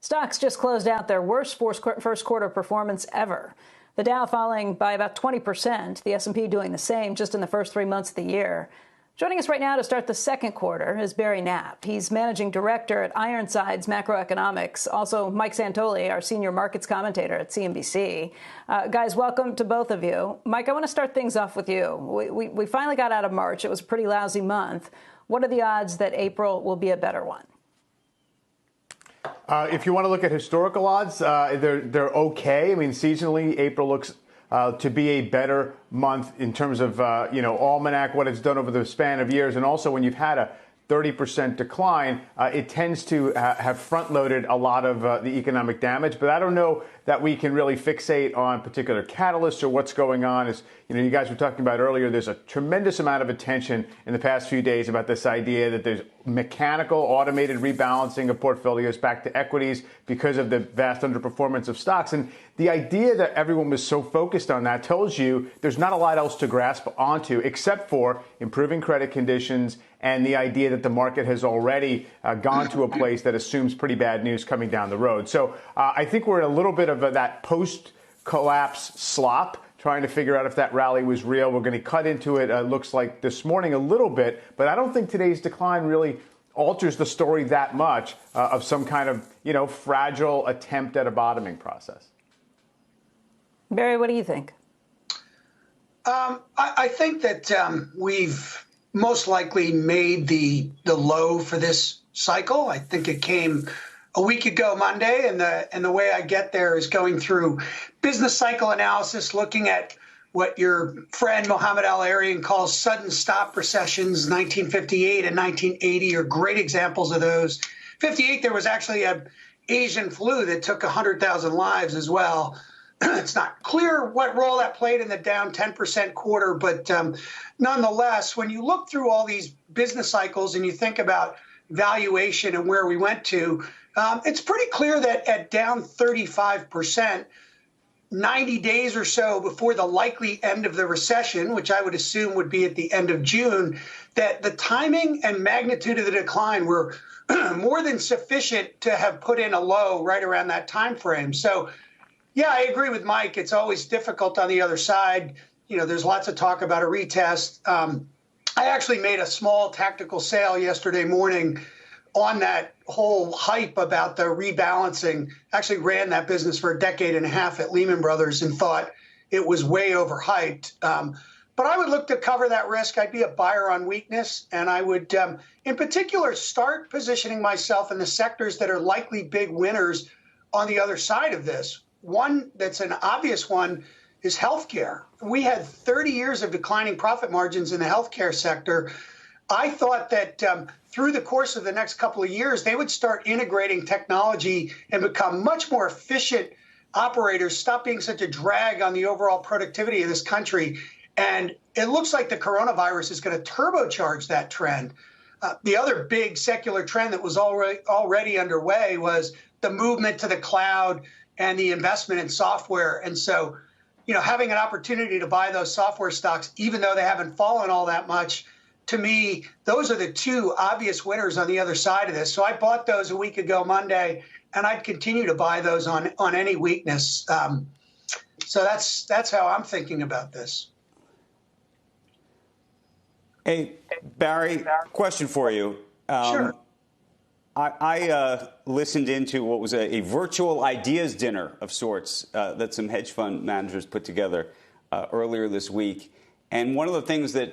Stocks just closed out their worst first quarter performance ever. The Dow falling by about 20%, the S&P doing the same just in the first 3 months of the year. Joining us right now to start the second quarter is Barry Knapp. He's managing director at Ironside's Macroeconomics. Also, Mike Santoli, our senior markets commentator at CNBC. Guys, welcome to both of you. Mike, I want to start things off with you. We finally got out of March. It was a pretty lousy month. What are the odds that April will be a better one? If you want to look at historical odds, they're okay. I mean, seasonally, April looks to be a better month in terms of, almanac, what it's done over the span of years. And also when you've had a 30% decline, it tends to have front-loaded a lot of the economic damage. But I don't know that we can really fixate on particular catalysts or what's going on. As you guys were talking about earlier, there's a tremendous amount of attention in the past few days about this idea that there's mechanical, automated rebalancing of portfolios back to equities because of the vast underperformance of stocks. And the idea that everyone was so focused on that tells you there's not a lot else to grasp onto except for improving credit conditions and the idea that the market has already gone to a place that assumes pretty bad news coming down the road. So I think we're in a little bit of that post-collapse slop, trying to figure out if that rally was real. We're going to cut into it, looks like this morning a little bit, but I don't think today's decline really alters the story that much of some kind of, fragile attempt at a bottoming process. Barry, what do you think? I think that we've most likely made the low for this cycle. I think it came a week ago Monday, and the way I get there is going through business cycle analysis, looking at what your friend Mohamed El-Erian calls sudden stop recessions. 1958 and 1980 are great examples of those. 58, there was actually an Asian flu that took 100,000 lives as well. It's not clear what role that played in the down 10% quarter, but nonetheless, when you look through all these business cycles and you think about valuation and where we went to, it's pretty clear that at down 35%, 90 days or so before the likely end of the recession, which I would assume would be at the end of June, that the timing and magnitude of the decline were more than sufficient to have put in a low right around that time frame. So, yeah, I agree with Mike. It's always difficult on the other side. There's lots of talk about a retest. I actually made a small tactical sale yesterday morning on that whole hype about the rebalancing. Actually ran that business for a decade and a half at Lehman Brothers and thought it was way overhyped. But I would look to cover that risk. I'd be a buyer on weakness, and I would, in particular, start positioning myself in the sectors that are likely big winners on the other side of this. One that's an obvious one is healthcare. We had 30 years of declining profit margins in the healthcare sector. I thought that through the course of the next couple of years, they would start integrating technology and become much more efficient operators, stop being such a drag on the overall productivity of this country. And it looks like the coronavirus is going to turbocharge that trend. The other big secular trend that was already underway was the movement to the cloud and the investment in software. And so, having an opportunity to buy those software stocks, even though they haven't fallen all that much, to me, those are the two obvious winners on the other side of this. So I bought those a week ago Monday, and I'd continue to buy those on any weakness. So that's how I'm thinking about this. Hey, Barry, question for you. Sure. I listened into what was a virtual ideas dinner of sorts that some hedge fund managers put together earlier this week. And one of the things that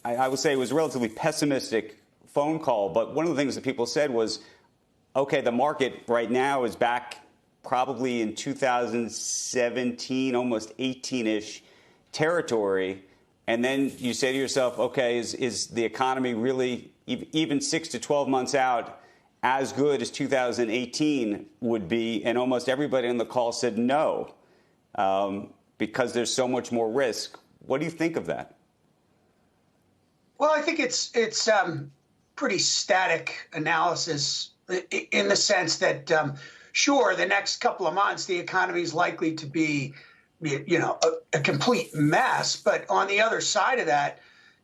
I would say was a relatively pessimistic phone call, but one of the things that people said was, okay, the market right now is back probably in 2017, almost 18-ish territory. And then you say to yourself, okay, is the economy really, even 6 to 12 months out, as good as 2018 would be? And almost everybody on the call said no, because there's so much more risk. What do you think of that? Well, I think it's pretty static analysis in the sense that, sure, the next couple of months, the economy is likely to be, a complete mess. But on the other side of that,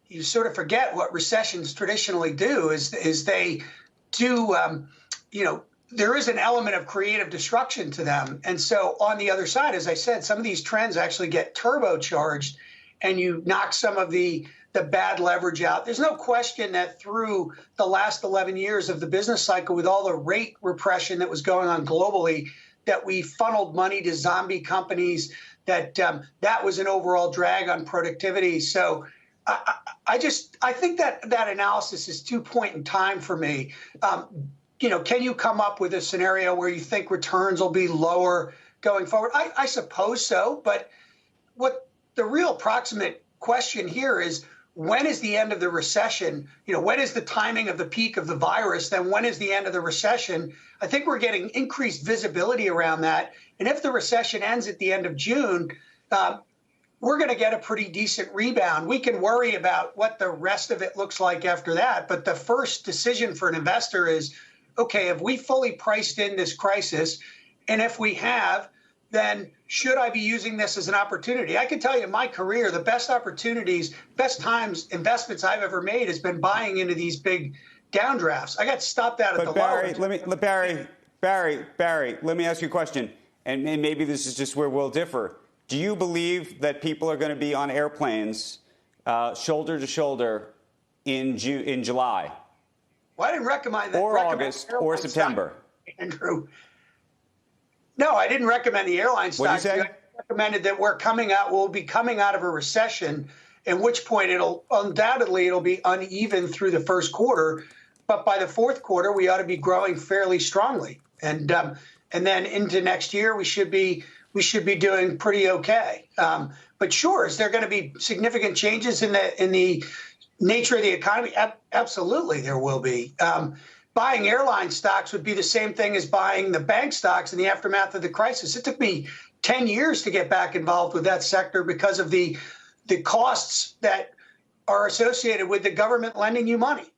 you sort of forget what recessions traditionally do is they do, there is an element of creative destruction to them. And so on the other side, as I said, some of these trends actually get turbocharged and you knock some of the bad leverage out. There's no question that through the last 11 years of the business cycle, with all the rate repression that was going on globally, that we funneled money to zombie companies, that was an overall drag on productivity. So I think that analysis is too point in time for me. Can you come up with a scenario where you think returns will be lower going forward? I suppose so. But what the real approximate question here is, when is the end of the recession? When is the timing of the peak of the virus? Then when is the end of the recession? I think we're getting increased visibility around that. And if the recession ends at the end of June, we're going to get a pretty decent rebound. We can worry about what the rest of it looks like after that. But the first decision for an investor is, okay, have we fully priced in this crisis? And if we have, then should I be using this as an opportunity? I can tell you in my career, the best opportunities, best times, investments I've ever made has been buying into these big downdrafts. I got stopped out at the low. Barry, let me ask you a question. And maybe this is just where we'll differ. Do you believe that people are going to be on airplanes shoulder to shoulder in July? Well, I didn't recommend that. Or August or September. Andrew. No, I didn't recommend the airline stocks. What did you say? I recommended that we'll be coming out of a recession, at which point it'll be uneven through the first quarter. But by the fourth quarter, we ought to be growing fairly strongly. And then into next year, we should be doing pretty okay. But sure, is there going to be significant changes in the nature of the economy? Absolutely, there will be. Buying airline stocks would be the same thing as buying the bank stocks in the aftermath of the crisis. It took me 10 years to get back involved with that sector because of the costs that are associated with the government lending you money.